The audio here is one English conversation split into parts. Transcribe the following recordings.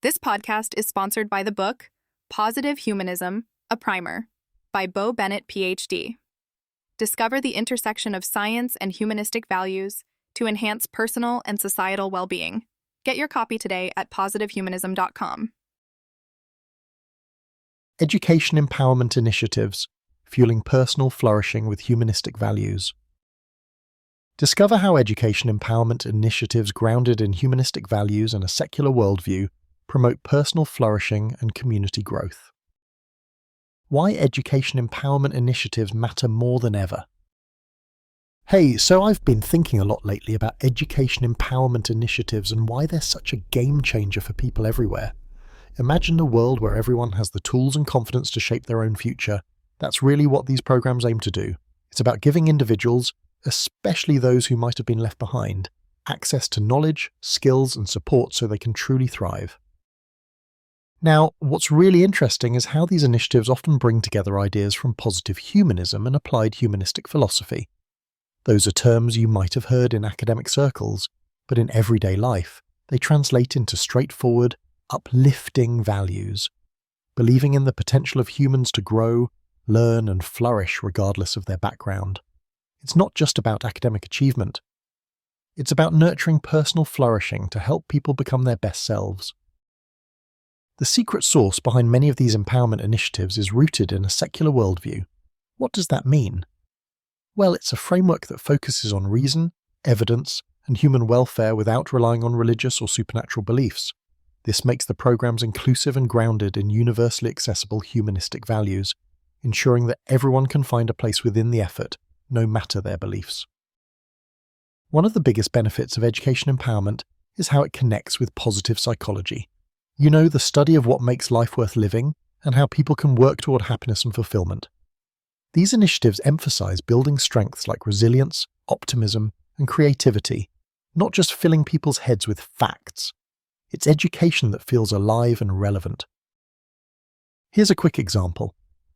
This podcast is sponsored by the book Positive Humanism, a Primer by Bo Bennett, PhD. Discover the intersection of science and humanistic values to enhance personal and societal well-being. Get your copy today at positivehumanism.com. Education empowerment initiatives, fueling personal flourishing with humanistic values. Discover how education empowerment initiatives grounded in humanistic values and a secular worldview promote personal flourishing and community growth. Why education empowerment initiatives matter more than ever. Hey, so I've been thinking a lot lately about education empowerment initiatives and why they're such a game changer for people everywhere. Imagine a world where everyone has the tools and confidence to shape their own future. That's really what these programs aim to do. It's about giving individuals, especially those who might have been left behind, access to knowledge, skills, and support so they can truly thrive. Now, what's really interesting is how these initiatives often bring together ideas from positive humanism and applied humanistic philosophy. Those are terms you might have heard in academic circles, but in everyday life, they translate into straightforward, uplifting values, believing in the potential of humans to grow, learn, and flourish regardless of their background. It's not just about academic achievement. It's about nurturing personal flourishing to help people become their best selves. The secret sauce behind many of these empowerment initiatives is rooted in a secular worldview. What does that mean? Well, it's a framework that focuses on reason, evidence, and human welfare without relying on religious or supernatural beliefs. This makes the programs inclusive and grounded in universally accessible humanistic values, ensuring that everyone can find a place within the effort, no matter their beliefs. One of the biggest benefits of education empowerment is how it connects with positive psychology. You know, the study of what makes life worth living and how people can work toward happiness and fulfillment. These initiatives emphasize building strengths like resilience, optimism, and creativity, not just filling people's heads with facts. It's education that feels alive and relevant. Here's a quick example.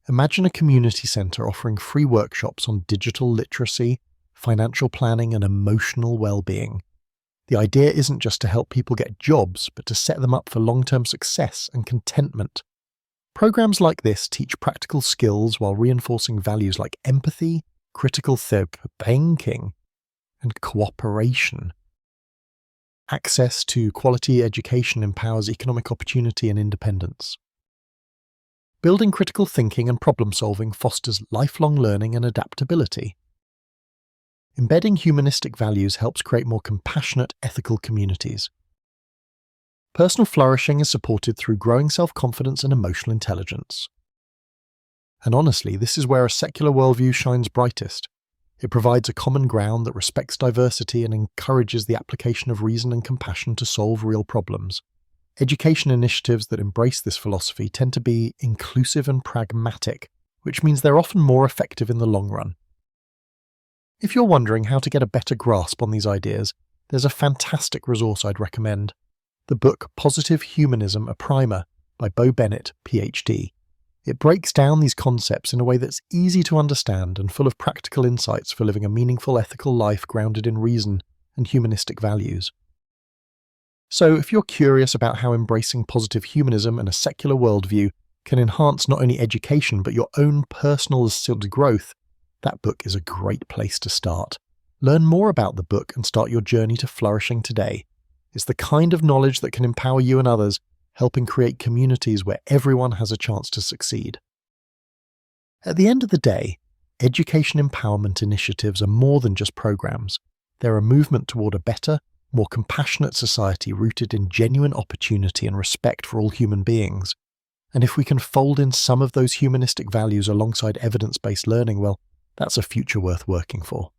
Imagine a community center offering free workshops on digital literacy, financial planning, and emotional well-being. The idea isn't just to help people get jobs, but to set them up for long-term success and contentment. Programs like this teach practical skills while reinforcing values like empathy, critical thinking, and cooperation. Access to quality education empowers economic opportunity and independence. Building critical thinking and problem-solving fosters lifelong learning and adaptability. Embedding humanistic values helps create more compassionate, ethical communities. Personal flourishing is supported through growing self-confidence and emotional intelligence. And honestly, this is where a secular worldview shines brightest. It provides a common ground that respects diversity and encourages the application of reason and compassion to solve real problems. Education initiatives that embrace this philosophy tend to be inclusive and pragmatic, which means they're often more effective in the long run. If you're wondering how to get a better grasp on these ideas, there's a fantastic resource I'd recommend. The book Positive Humanism, a Primer by Bo Bennett, PhD. It breaks down these concepts in a way that's easy to understand and full of practical insights for living a meaningful ethical life grounded in reason and humanistic values. So if you're curious about how embracing positive humanism and a secular worldview can enhance not only education but your own personal growth, that book is a great place to start. Learn more about the book and start your journey to flourishing today. It's the kind of knowledge that can empower you and others, helping create communities where everyone has a chance to succeed. At the end of the day, education empowerment initiatives are more than just programs. They're a movement toward a better, more compassionate society rooted in genuine opportunity and respect for all human beings. And if we can fold in some of those humanistic values alongside evidence-based learning, well, that's a future worth working for.